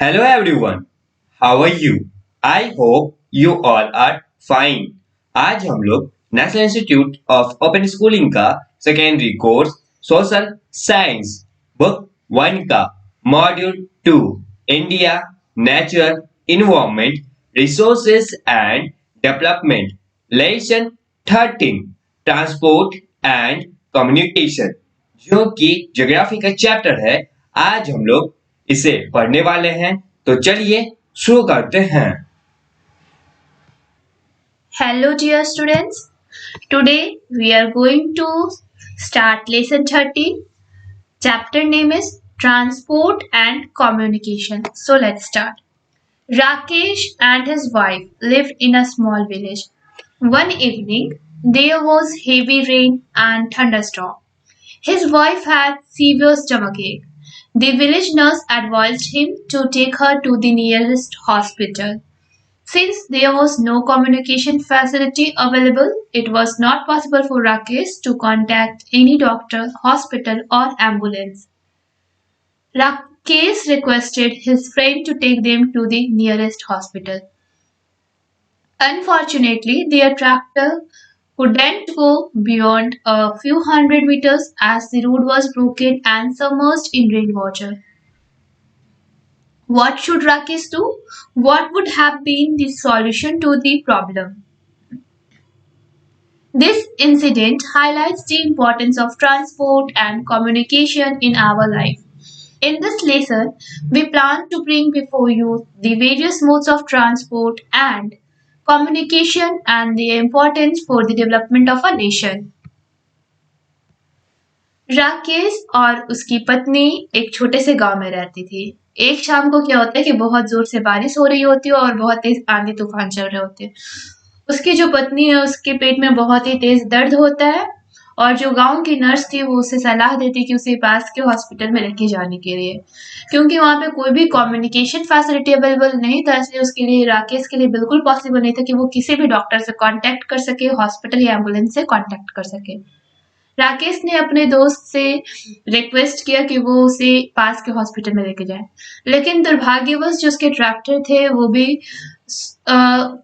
Hello everyone, how are you? I hope you all are fine. आज हम लोग National Institute of Open Schooling का secondary course social science book 1 का module 2 India nature environment resources and development lesson 13 transport and communication जो कि geography का chapter है। आज हम लोग इसे पढ़ने वाले हैं, तो चलिए शुरू करते हैं। Hello dear students, today we are going to start lesson 13. Chapter name is Transport and Communication. So let's start. Rakesh and his wife lived in a small village. One evening there was heavy rain and thunderstorm. His wife had severe stomachache. The village nurse advised him to take her to the nearest hospital. Since there was no communication facility available, it was not possible for Rakesh to contact any doctor, hospital, or ambulance. Rakesh requested his friend to take them to the nearest hospital. Unfortunately, their tractor couldn't go beyond a few hundred meters as the road was broken and submerged in rainwater. What should Rakesh do? What would have been the solution to the problem? This incident highlights the importance of transport and communication in our life. In this lesson, we plan to bring before you the various modes of transport and communication and their importance for the development of a nation. Rakesh और उसकी पत्नी एक छोटे से गांव में रहती थी। एक शाम को क्या होता है कि बहुत जोर से बारिश हो रही होती है और बहुत तेज आंधी तूफान चल रहे होते हैं। उसकी जो पत्नी है उसके पेट में बहुत ही तेज दर्द होता है और जो गांव की नर्स थी वो उसे सलाह देती कि उसे पास के हॉस्पिटल में लेके जाने के लिए, क्योंकि वहां पे कोई भी कम्युनिकेशन फैसिलिटी अवेलेबल नहीं था। इसलिए उसके लिए राकेश के लिए बिल्कुल पॉसिबल नहीं था कि वो किसी भी डॉक्टर से कांटेक्ट कर सके, हॉस्पिटल या एम्बुलेंस से कांटेक्ट कर सके। राकेश ने अपने दोस्त से रिक्वेस्ट किया कि वो उसे पास के हॉस्पिटल में लेके जाए, लेकिन दुर्भाग्यवश जो उसके ट्रैक्टर थे वो भी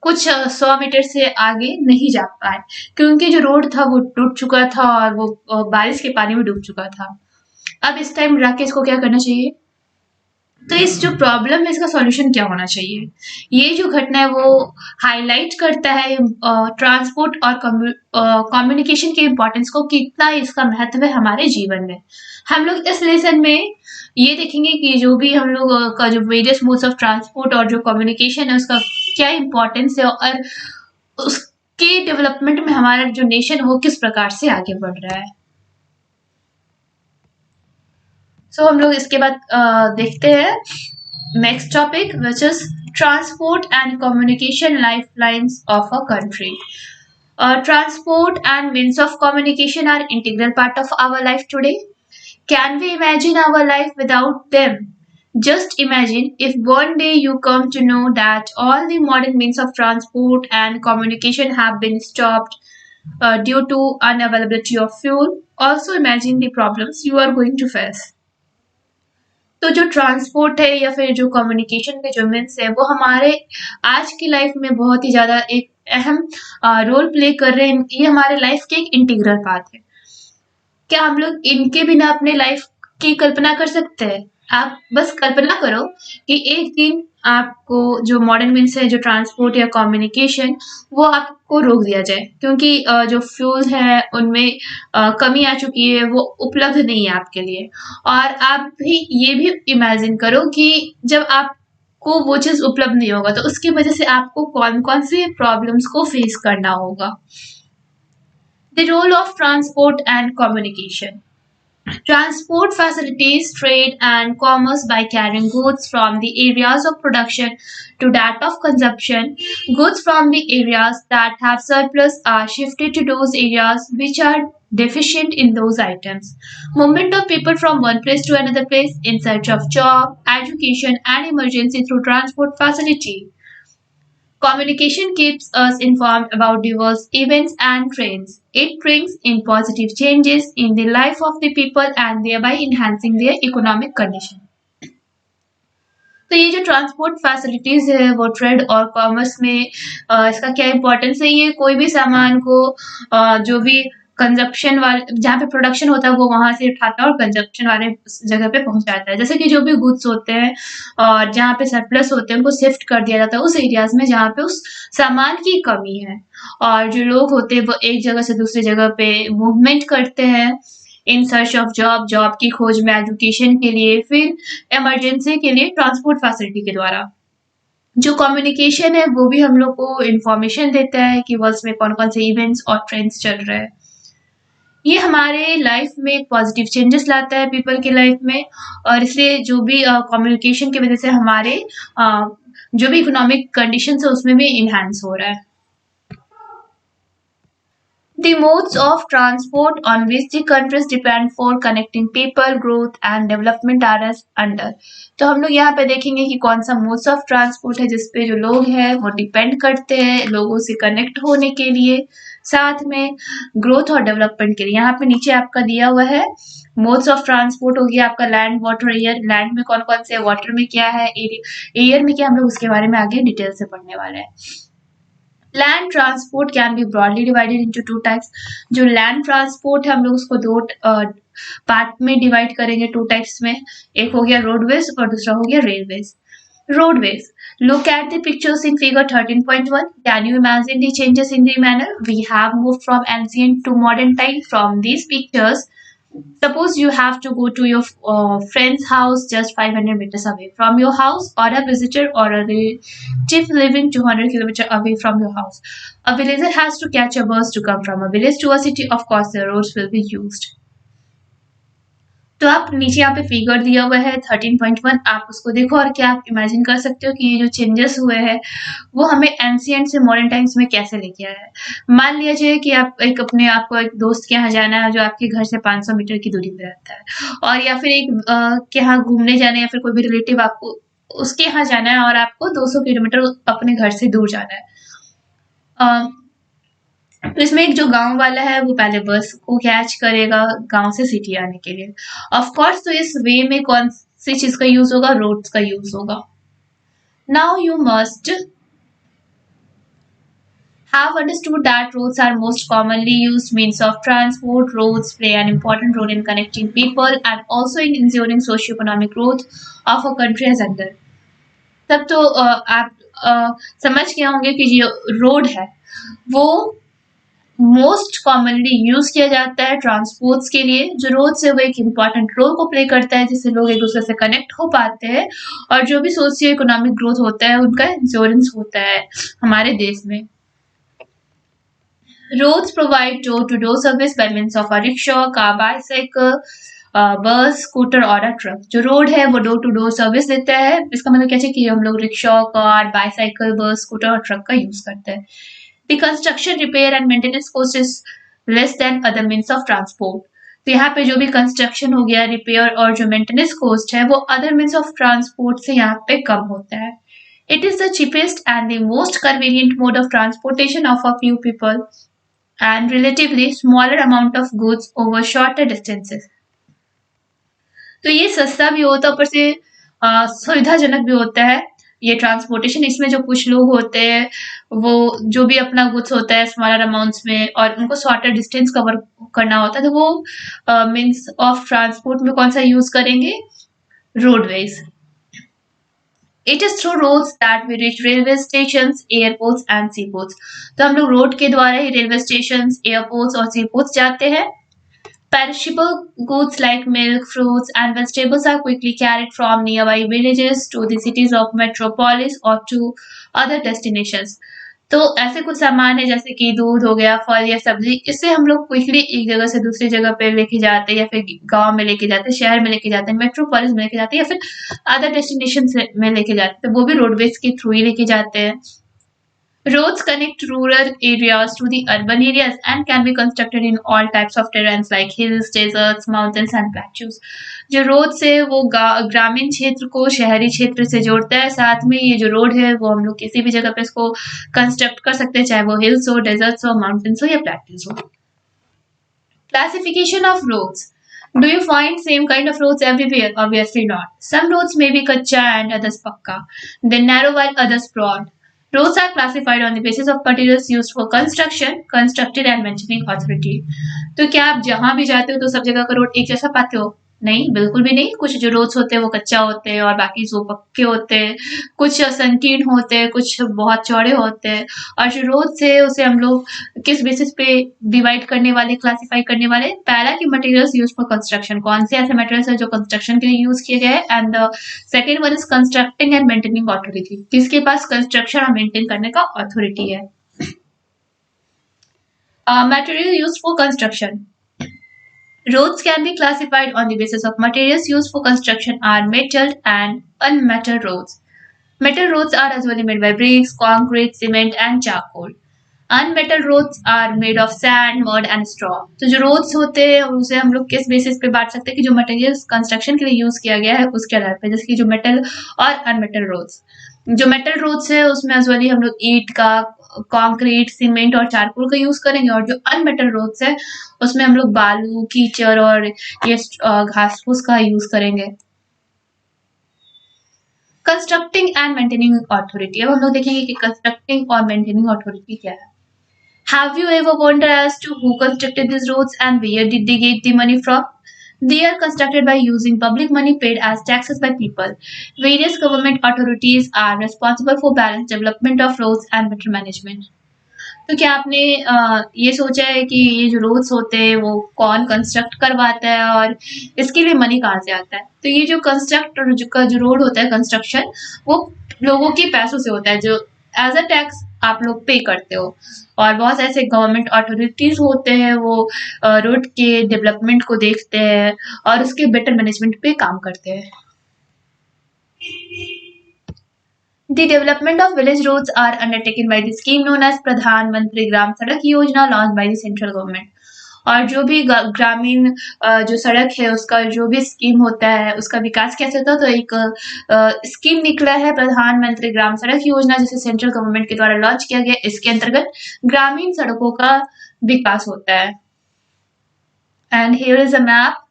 कुछ 100 मीटर से आगे नहीं जा पाए, क्योंकि जो रोड था वो टूट चुका था और वो बारिश के पानी में डूब चुका था। अब इस टाइम राकेश को क्या करना चाहिए? तो इस जो प्रॉब्लम है इसका सॉल्यूशन क्या होना चाहिए? ये जो घटना है वो हाईलाइट करता है ट्रांसपोर्ट और कम्युनिकेशन के इम्पोर्टेंस को, कितना इसका महत्व है हमारे जीवन में। हम लोग इस लेसन में ये देखेंगे कि जो भी हम लोग का जो वेरियस मोड्स ऑफ ट्रांसपोर्ट और जो कम्युनिकेशन है उसका क्या इम्पोर्टेंस है और उसके डेवलपमेंट में हमारा जो नेशन हो किस प्रकार से आगे बढ़ रहा है। सो हम लोग इसके बाद देखते हैं next topic which is transport and communication lifelines of a country. Transport and means of communication are integral part of our life today. Can we imagine our life without them? Just imagine if one day you come to know that all the modern means of transport and communication have been stopped due to unavailability of fuel. Also imagine the problems you are going to face. तो जो transport है या फिर जो communication के जो means है वो हमारे आज की लाइफ में बहुत ही ज़्यादा एक अहम रोल प्ले कर रहे हैं। ये हमारे लाइफ के एक इंटीग्रल पार्ट है। क्या हम लोग इनके बिना अपने लाइफ की कल्पना कर सकते हैं? आप बस कल्पना करो कि एक दिन आपको जो मॉडर्न मीन्स है जो ट्रांसपोर्ट या कम्युनिकेशन वो आपको रोक दिया जाए, क्योंकि जो फ्यूल है उनमें कमी आ चुकी है, वो उपलब्ध नहीं है आपके लिए। और आप भी ये भी इमेजिन करो कि जब आपको वो चीज़ उपलब्ध नहीं होगा तो उसकी वजह से आपको कौन कौन सी प्रॉब्लम्स को फेस करना होगा। The role of transport and communication. Transport facilitates trade and commerce by carrying goods from the areas of production to that of consumption. Goods from the areas that have surplus are shifted to those areas which are deficient in those items. Movement of people from one place to another place in search of job, education, and emergency through transport facility. Communication keeps us informed about diverse events and trends. It brings in positive changes in the life of the people and thereby enhancing their economic condition. तो ये जो transport facilities है वो trade और commerce में इसका क्या importance है, ये कोई भी सामान को जो भी कंजप्शन वाले जहाँ पे प्रोडक्शन होता है वो वहां से उठाता है और कंजप्शन वाले जगह पे पहुंचाता है। जैसे कि जो भी गुड्स होते हैं और जहाँ पे सरप्लस होते हैं उनको शिफ्ट कर दिया जाता है उस एरियाज में जहाँ पे उस सामान की कमी है। और जो लोग होते हैं वो एक जगह से दूसरी जगह पे मूवमेंट करते हैं in search of job, job की खोज में, एजुकेशन के लिए, फिर इमरजेंसी के लिए ट्रांसपोर्ट फैसिलिटी के द्वारा। जो कम्युनिकेशन है वो भी हम लोग को इंफॉर्मेशन देता है कि वर्ल्ड में कौन कौन से इवेंट्स और ट्रेंड्स चल रहे हैं। ये हमारे लाइफ में एक पॉजिटिव चेंजेस लाता है पीपल की लाइफ में, और इसलिए जो भी कम्युनिकेशन की वजह से हमारे जो भी इकोनॉमिक कंडीशन है उसमें भी इन्हांस हो रहा है। The modes of transport on which the countries depend for connecting people, growth and development are as under। तो हम लोग यहाँ पे देखेंगे कि कौन सा मोड्स ऑफ ट्रांसपोर्ट है जिसपे जो लोग हैं वो डिपेंड करते हैं लोगों से कनेक्ट होने के लिए, साथ में ग्रोथ और डेवलपमेंट के लिए। यहाँ पे नीचे आपका दिया हुआ है मोड्स ऑफ ट्रांसपोर्ट हो गया आपका लैंड, वाटर, एयर। लैंड में कौन कौन से, वाटर में क्या है, एयर में क्या, हम लोग उसके बारे में आगे डिटेल से पढ़ने वाले हैं। Land transport can be broadly divided into two types. जो लैंड ट्रांसपोर्ट है हम लोग उसको दो पार्ट में डिवाइड करेंगे, टू टाइप्स में। एक हो गया रोडवेज और दूसरा हो गया railways. Roadways. Look at the pictures in figure 13.1. Can you imagine the changes in the manner we have moved from ancient to modern time from these pictures? Suppose you have to go to your friend's house just 500 meters away from your house, or a visitor or a relative living 200 kilometers away from your house. A villager has to catch a bus to come from a village to a city. Of course, the roads will be used. तो आप नीचे यहाँ पे figure दिया हुआ है 13.1, आप उसको देखो और क्या आप इमेजिन कर सकते हो कि ये जो चेंजेस हुए हैं वो हमें एंशिएंट से मॉडर्न टाइम्स में कैसे लेके आया है। मान लीजिए कि आप आपको एक दोस्त के यहाँ जाना है जो आपके घर से 500 मीटर की दूरी पे रहता है, और या फिर एक के यहाँ घूमने जाना है, या फिर कोई भी रिलेटिव आपको उसके यहाँ जाना है और आपको 200 किलोमीटर अपने घर से दूर जाना है। तो इसमें एक जो गांव वाला है वो पहले बस को कैच करेगा गांव से सिटी आने के लिए। ऑफ कोर्स तो इस वे में कौन सी चीज का यूज होगा, रोड्स का यूज होगा। Now you must have understood that roads are most commonly used means of transport. Roads play an important role in connecting people and also in ensuring socio-economic growth of a country as under। तब तो आप समझ गए होंगे कि जो road है वो मोस्ट कॉमनली यूज किया जाता है ट्रांसपोर्ट्स के लिए। जो रोड से वो एक इम्पॉर्टेंट रोल को प्ले करता है जिससे लोग एक दूसरे से कनेक्ट हो पाते हैं, और जो भी सोशियो इकोनॉमिक ग्रोथ होता है उनका इंश्योरेंस होता है हमारे देश में। Roads provide door to door service by means of a rickshaw, car, bicycle, bus, scooter और अ ट्रक। जो रोड है वो डोर टू डोर सर्विस देता है। इसका मतलब क्या है कि हम लोग rickshaw, car, bicycle, bus, scooter और ट्रक का यूज करते हैं। The construction, repair and maintenance cost is less than other means of transport। तो यहाँ पे जो भी कंस्ट्रक्शन हो गया, रिपेयर और जो मेंटेनेंस कॉस्ट है वो अदर मीन्स ऑफ ट्रांसपोर्ट से यहाँ पे कम होता है। It is the cheapest and the most convenient mode of transportation of a few people and relatively smaller amount of goods over shorter distances। तो ये सस्ता भी होता है, ऊपर से सुविधाजनक भी होता है ये ट्रांसपोर्टेशन। इसमें जो कुछ लोग होते हैं वो जो भी अपना गुड्स होता है स्मॉलर अमाउंट्स में और उनको शॉर्टर डिस्टेंस कवर करना होता है, तो वो मीन्स ऑफ ट्रांसपोर्ट में कौन सा यूज करेंगे, roadways. It is through roads that we reach railway station, airports and seaports. तो हम लोग रोड के द्वारा ही रेलवे स्टेशन, एयरपोर्ट्स और सीपोर्ट्स जाते हैं। Perishable goods like milk, fruits, and vegetables are quickly carried from nearby villages to the cities of metropolis or to other destinations। तो ऐसे कुछ सामान है जैसे कि दूध हो गया, फल या सब्जी, इससे हम लोग क्विकली एक जगह से दूसरी जगह पे लेके जाते हैं, या फिर गांव में लेके जाते हैं, शहर में लेके जाते हैं, मेट्रोपोलिस में लेके जाते हैं, या फिर अदर डेस्टिनेशन में लेके जाते हैं। तो वो भी रोडवेज के थ्रू ही लेके जाते हैं। Roads connect rural areas to the urban areas and can be constructed in all types of terrains like hills, deserts, mountains and plateaus। जो रोड से वो ग्रामीण क्षेत्र को शहरी क्षेत्र से जोड़ता है, साथ में ये जो रोड है वो हम लोग किसी भी जगह पे इसको कंस्ट्रक्ट कर सकते हैं, चाहे वो हिल्स हो, डेजर्ट्स हो, माउंटेन्स हो या प्लेट्यूज हो। Classification of roads. Do you find same kind of roads everywhere? Obviously not. Some roads may be kacha and others pakka, then narrow while others broad. Roads are classified on the basis of materials used for construction, constructed and maintaining authority. तो क्या आप जहां भी जाते हो तो सब जगह का रोड एक जैसा पाते हो? नहीं, बिल्कुल भी नहीं। कुछ जो रोड्स होते हैं वो कच्चा होते हैं और बाकी जो पक्के होते हैं, कुछ संकीर्ण होते हैं, कुछ बहुत चौड़े होते हैं। और जो रोड्स है उसे हम लोग किस बेसिस पे डिवाइड करने वाले, क्लासिफाई करने वाले? पहला कि मटेरियल्स यूज फॉर कंस्ट्रक्शन, कौन से ऐसे मटेरियल्स है जो कंस्ट्रक्शन के लिए यूज किए गए हैं, and the second one is constructing and maintaining authority, किसके पास कंस्ट्रक्शन और मेंटेन करने का अथॉरिटी है। Material used for construction. Roads can be classified on the basis of materials used for construction are metalled and unmetalled roads. Metal roads are usually made by bricks, concrete, cement and charcoal. Unmetalled roads are made of sand, mud and straw. तो जो roads होते हैं उसे हम लोग किस basis पे बांट सकते हैं कि जो मटेरियल्स कंस्ट्रक्शन के लिए यूज किया गया है उसके आधार पे, जैसे कि जो मेटल और अनमेटल रोड्स। जो मेटल रोड्स है उसमें यूजुअली हम लोग ईंट का, कंक्रीट, सीमेंट और चारकोल का यूज करेंगे, और जो अनमेटल रोड्स है उसमें हम लोग बालू, कीचड़ और ये घास फूस का यूज करेंगे। कंस्ट्रक्टिंग एंड मेंटेनिंग अथॉरिटी, अब हम लोग देखेंगे कि कंस्ट्रक्टिंग और मेंटेनिंग अथॉरिटी क्या है। Have you ever wondered as to who constructed these roads and where did they get the money from? They are constructed by using public money paid as taxes by people. Various government authorities are responsible for balanced development of roads and better management. तो क्या आपने ये सोचा है कि ये जो roads होते हैं वो कौन कंस्ट्रक्ट करवाता है और इसके लिए मनी कहाँ से आता है? तो ये जो कंस्ट्रक्ट का जो रोड होता है, कंस्ट्रक्शन, वो लोगों के पैसों से होता है, जो एज अ टैक्स आप लोग पे करते हो। और बहुत ऐसे गवर्नमेंट अथॉरिटीज होते हैं वो रोड के डेवलपमेंट को देखते हैं और उसके बेटर मैनेजमेंट पे काम करते हैं। The development of village roads are undertaken by the scheme known as Pradhan Mantri Gram Sadak Yojana launched by the central government. और जो भी ग्रामीण जो सड़क है उसका जो भी स्कीम होता है उसका विकास कैसे होता है, तो एक स्कीम निकला है प्रधानमंत्री ग्राम सड़क योजना जिसे सेंट्रल गवर्नमेंट के द्वारा लॉन्च किया गया। इसके अंतर्गत ग्रामीण सड़कों का विकास होता है। And here is a map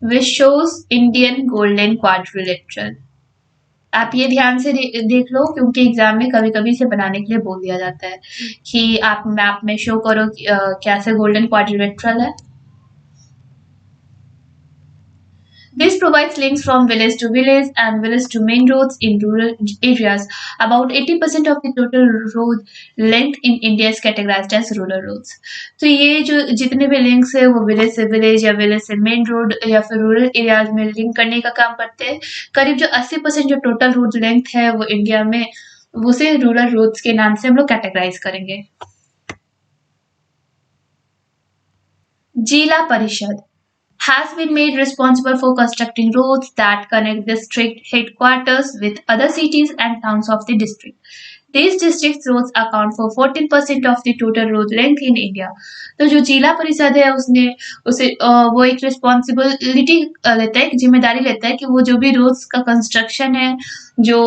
which shows Indian Golden Quadrilateral. आप ये ध्यान से देख लो क्योंकि एग्जाम में कभी कभी इसे बनाने के लिए बोल दिया जाता है कि आप मैप में शो करो कैसे गोल्डन क्वाड्रिलेटरल है। This provides links from village to village and village to main roads in rural areas. About 80% of the total road length in India is categorized as rural roads. तो ये जो जितने भी links है वो village से village या village से मेन रोड या फिर रूरल एरियाज में लिंक करने का काम करते हैं। करीब जो 80% जो टोटल रोड लेंथ है वो इंडिया में उसे रूरल रोड्स के नाम से हम लोग कैटेगराइज करेंगे। जिला परिषद has been made responsible for constructing roads that connect district headquarters with other cities and towns of the district. These district roads account for 14% of the total road length in India. तो जो जिला परिषद है उसने उसे वो एक responsibility लेता है, एक जिम्मेदारी लेता है कि वो जो भी रोड्स का कंस्ट्रक्शन है जो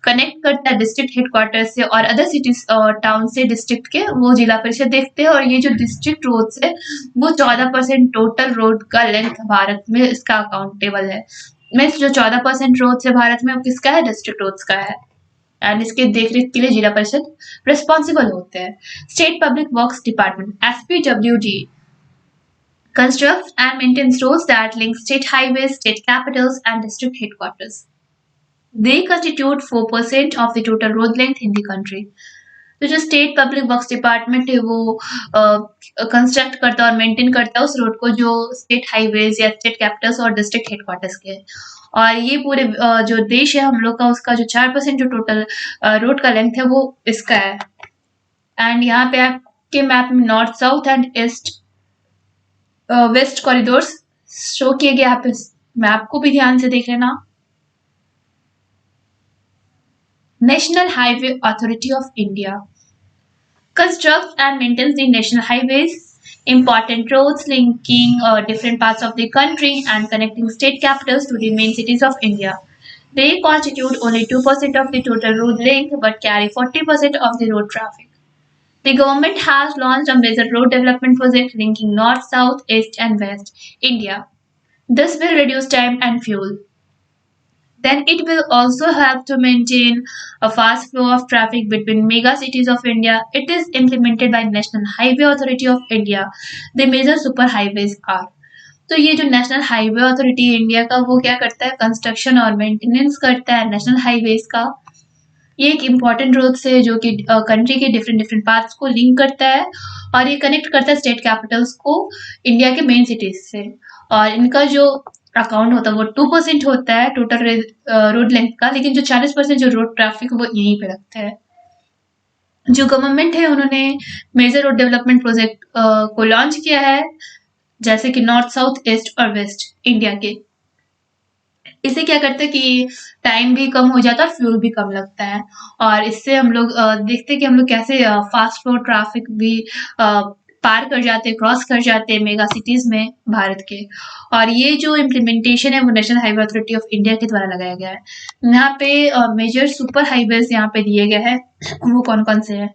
कनेक्ट करता है डिस्ट्रिक्ट हेडक्वार्टर से और अदर सिटीज और टाउन से डिस्ट्रिक्ट के, वो जिला परिषद देखते हैं। और ये जो डिस्ट्रिक्ट रोड्स है वो 14% टोटल रोड का लेंथ भारत में इसका अकाउंटेबल है। मीन्स जो 14% रोड्स है भारत में वो किसका है? डिस्ट्रिक्ट रोड्स का है। एंड इसके देखरेख के लिए जिला परिषद रिस्पॉन्सिबल होते हैं। State public works department SPWD constructs and maintains roads that link state highways, state capitals and district headquarters. They constitute 4% of the total road length in the country. तो जो स्टेट पब्लिक वर्क्स डिपार्टमेंट है वो construct करता है और maintain करता है उस रोड को जो स्टेट हाईवेज या स्टेट कैपिटल्स और डिस्ट्रिक्ट हेडक्वार्टर्स के। और ये पूरे जो देश है हम लोग का उसका जो 4% जो टोटल रोड का लेंथ है वो इसका है। एंड यहाँ पे आपके मैप में north, south and east, west corridors show किए गए। आप इस मैप को भी ध्यान से देख लेना। National Highway Authority of India constructs and maintains the national highways, important roads linking different parts of the country and connecting state capitals to the main cities of India. They constitute only 2% of the total road length but carry 40% of the road traffic. The government has launched a major road development project linking north, south, east and west India. This will reduce time and fuel. Then it will also help to maintain a fast flow of traffic between mega cities of India. It is implemented by National Highway Authority of India. The major super highways are. तो ये जो national highway authority India का वो क्या करता है, construction और maintenance करता है नेशनल हाईवेज का। ये एक इम्पॉर्टेंट रोड से जो कि कंट्री के डिफरेंट डिफरेंट पार्ट्स को लिंक करता है और ये कनेक्ट करता है स्टेट कैपिटल्स को इंडिया के मेन सिटीज से। और इनका जो अकाउंट होता है वो 2% होता है टोटल रोड लेंथ का, लेकिन जो 40% जो रोड ट्रैफिक वो यहीं पे रखते हैं। जो गवर्नमेंट है उन्होंने मेजर रोड डेवलपमेंट प्रोजेक्ट को लॉन्च किया है, जैसे कि नॉर्थ, साउथ, ईस्ट और वेस्ट इंडिया के। इससे क्या करता है कि टाइम भी कम हो जाता है और फ्यूल भी कम लगता है। और इससे हम लोग देखते हैं कि हम लोग कैसे फास्ट फ्लो ट्रैफिक भी पार कर जाते हैं, क्रॉस कर जाते हैं मेगा सिटीज में भारत के। और ये जो इम्प्लीमेंटेशन है वो national highway authority of India के द्वारा लगाया गया है। यहाँ पे मेजर सुपर हाईवेज यहाँ पे दिए गए हैं, वो कौन कौन से हैं।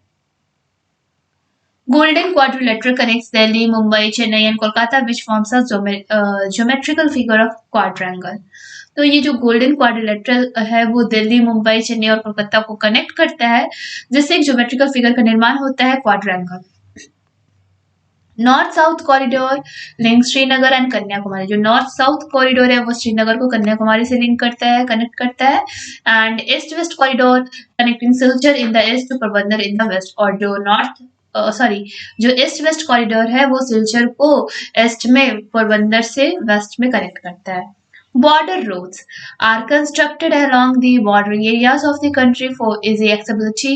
Golden Quadrilateral connects Delhi, Mumbai, Chennai and Kolkata, which forms a geometrical figure of quadrangle. तो ये जो गोल्डन क्वाड्रिलेटरल है वो दिल्ली, मुंबई, चेन्नई और कोलकाता को कनेक्ट करता है, जिससे एक ज्योमेट्रिकल फिगर का निर्माण होता है, quadrangle. North south corridor link Srinagar and Kanyakumari. जो नॉर्थ साउथ कॉरिडोर है वो श्रीनगर को कन्याकुमारी से लिंक करता है, कनेक्ट करता है। And east west corridor connecting Silchar in the east to Porbandar in the west. और जो जो ईस्ट वेस्ट कॉरिडोर है वो सिलचर को ईस्ट में, पोरबंदर से वेस्ट में कनेक्ट करता है। Border roads are constructed along the bordering areas of the country for easy accessibility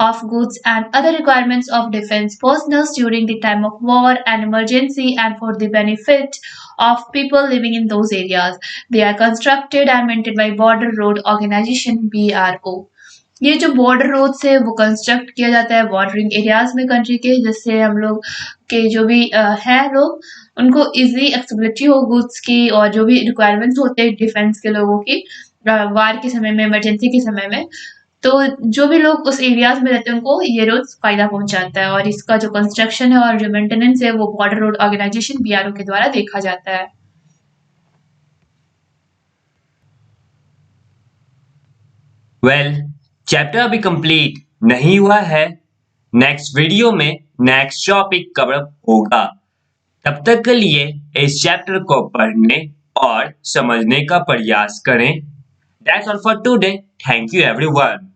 of goods and other requirements of defense personnel during the time of war and emergency and for the benefit of people living in those areas. They are constructed and maintained by Border Road Organization (BRO). ये जो border roads है वो construct किया जाता है bordering areas में country के, जिससे हम लोग के जो भी है लोग उनको इजी एक्सेसिबिलिटी हो गुड्स की और जो भी रिक्वायरमेंट्स होते हैं डिफेंस के लोगों की वार के समय में, इमरजेंसी के समय में। तो जो भी लोग उस एरियाज में रहते हैं उनको ये रोड फायदा पहुंचाता है। और इसका जो कंस्ट्रक्शन है और जो मेंटेनेंस है वो बॉर्डर रोड ऑर्गेनाइजेशन BRO के द्वारा देखा जाता है। वेल, चैप्टर अभी कंप्लीट नहीं हुआ है। नेक्स्ट वीडियो में नेक्स्ट टॉपिक कवर होगा। तब तक के लिए इस चैप्टर को पढ़ने और समझने का प्रयास करें। That's all for today. Thank you everyone.